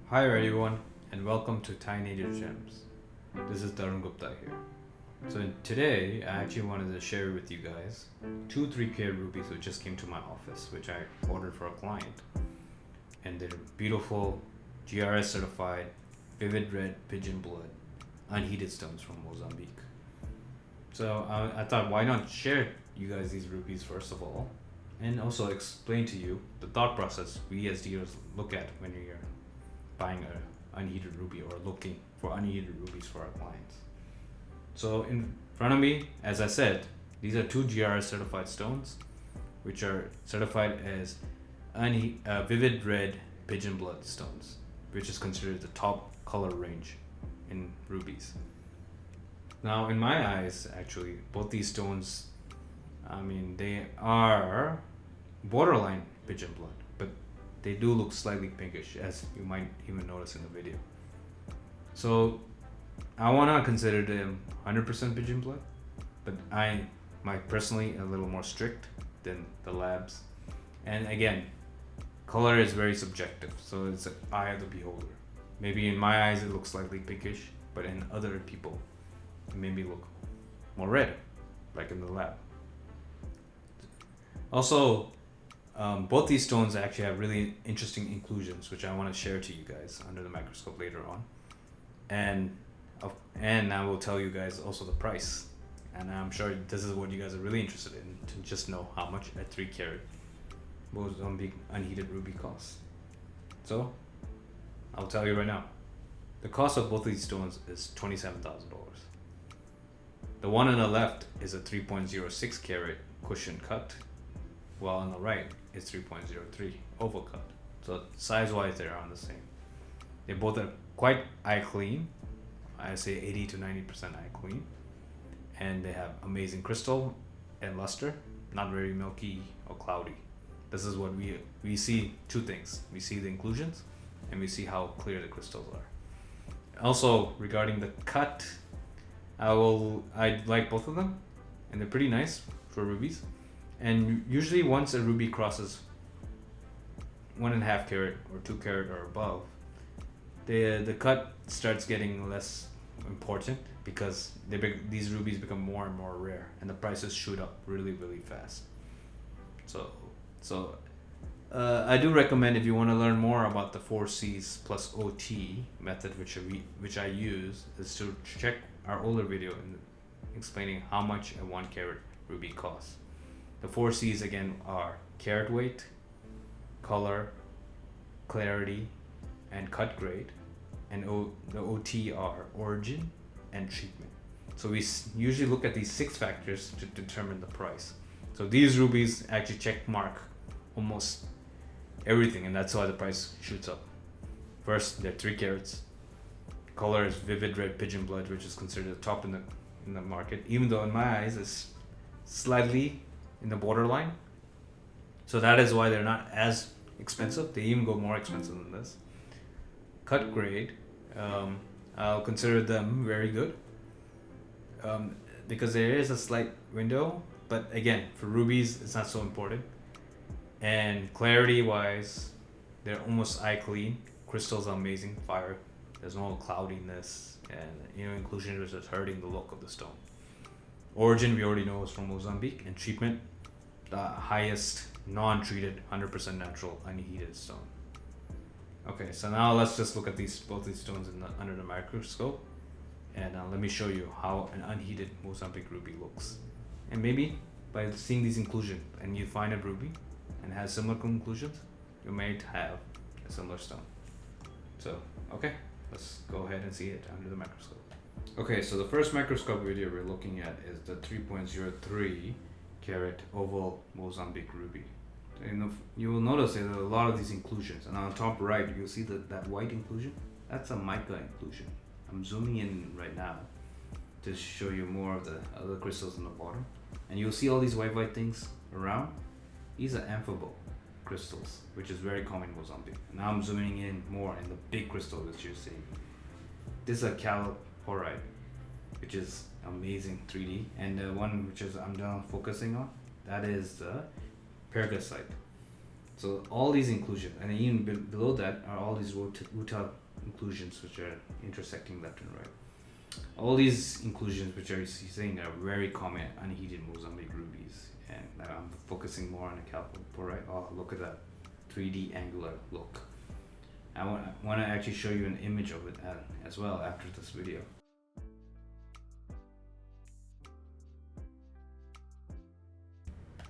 Hi everyone, and welcome to Untitled Gems. This is Tarun Gupta here. So today I actually wanted to share with you guys two 3-carat rubies which just came to my office, which I ordered for a client, and they're beautiful, GRS certified, vivid red pigeon blood, unheated stones from Mozambique. So I thought, why not share you guys these rubies first of all, and also explain to you the thought process we as dealers look at when you're buying a unheated ruby or looking for unheated rubies for our clients. So in front of me, as I said, these are two GRS certified stones, which are certified as vivid red pigeon blood stones, which is considered the top color range in rubies. Now, in my eyes, actually, both these stones, they are borderline pigeon blood, but they do look slightly pinkish, as you might even notice in the video. So I want to consider them 100% pigeon blood, but I might personally a little more strict than the labs. And again, color is very subjective, so it's an eye of the beholder. Maybe in my eyes it looks slightly pinkish, but in other people it maybe look more red, like in the lab. Also, both these stones actually have really interesting inclusions, which I want to share to you guys under the microscope later on, and I will tell you guys also the price. And I'm sure this is what you guys are really interested in, to just know how much a 3-carat Mozambique Unheated Ruby costs. So I'll tell you right now, the cost of both of these stones is $27,000. The one on the left is a 3.06 carat cushion cut, while on the right is 3.03 oval cut. So size wise they're on the same. They both are quite eye clean. I say 80 to 90% eye clean. And they have amazing crystal and luster, not very milky or cloudy. This is what we see. Two things: we see the inclusions and we see how clear the crystals are. Also, regarding the cut, I like both of them, and they're pretty nice for rubies. And usually once a ruby crosses 1.5 carat or 2 carat or above, the cut starts getting less important, because these rubies become more and more rare and the prices shoot up really fast. So I do recommend, if you want to learn more about the 4Cs plus OT method, which I use, is to check our older video in explaining how much a 1 carat ruby costs. The 4Cs again are carat weight, color, clarity, and cut grade, and the OT are origin and treatment. So we usually look at these 6 factors to determine the price. So these rubies actually check mark almost everything, and that's why the price shoots up. First, they're 3 carats. Color is vivid red pigeon blood, which is considered the top in the market, even though in my eyes it's slightly in the borderline. So that is why they're not as expensive. They even go more expensive than this. Cut grade, I'll consider them very good, because there is a slight window, but again, for rubies it's not so important. And clarity wise, they're almost eye clean. Crystals are amazing, fire. There's no cloudiness, and inclusion is just hurting the look of the stone. Origin we already know is from Mozambique, and treatment, the highest non-treated 100% natural unheated stone. Okay, so now let's just look at both these stones under the microscope, and let me show you how an unheated Mozambique ruby looks. And maybe by seeing these inclusions and you find a ruby and has similar conclusions, you might have a similar stone. So okay, let's go ahead and see it under the microscope. Okay, so the first microscope video we're looking at is the 3.03 carat oval Mozambique ruby. And you will notice there are a lot of these inclusions, and on the top right you'll see that white inclusion. That's a mica inclusion. I'm zooming in right now to show you more of the other crystals in the bottom, and you'll see all these white things around. These are amphibole crystals, which is very common in Mozambique. Now I'm zooming in more in the big crystal that you're seeing. This is a carat, which is amazing 3D, and the one which is I'm now focusing on, that is the pergasite. So all these inclusions, and then even below that are all these rutile inclusions which are intersecting left and right. All these inclusions which are seeing are very common unheated Mozambique rubies, and I'm focusing more on the chalcopyrite. Oh, look at that 3D angular look. I want to actually show you an image of it as well after this video.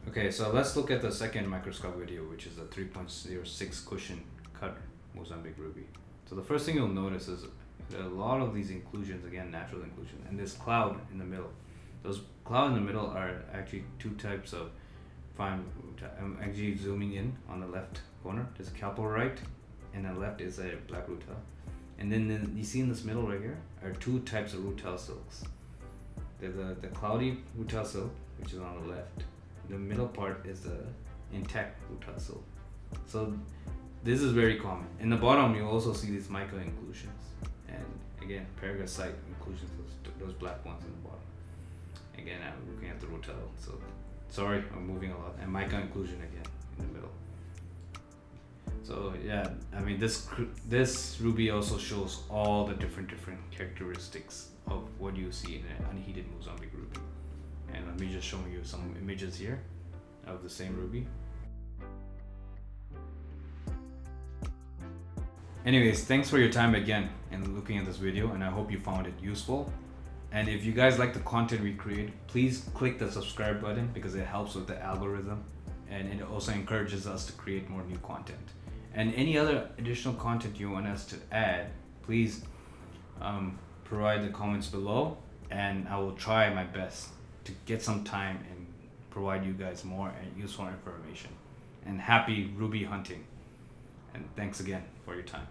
Okay, so let's look at the second microscope video, which is a 3.06 cushion cut Mozambique ruby. So the first thing you'll notice is there are a lot of these inclusions, again, natural inclusion, and this cloud in the middle. Those cloud in the middle are actually two types of fine. I'm actually zooming in on the left corner. There's a chalcopyrite, and on the left is a black rutile. And then you see in this middle right here are two types of rutile silks. There's the cloudy rutile silk, which is on the left. The middle part is the intact rutile silk. So this is very common. In the bottom, you also see these micro inclusions, and again, parasite inclusions, those black ones in the bottom. Again, I'm looking at the rutile, so sorry, I'm moving a lot. And mica inclusion again in the middle. So yeah, I mean this ruby also shows all the different characteristics of what you see in an unheated Mozambique ruby. And let me just show you some images here of the same ruby. Anyways, thanks for your time again and looking at this video, and I hope you found it useful. And if you guys like the content we create, please click the subscribe button because it helps with the algorithm, and it also encourages us to create more new content. And any other additional content you want us to add, please provide the comments below, and I will try my best to get some time and provide you guys more and useful information. And happy ruby hunting, and thanks again for your time.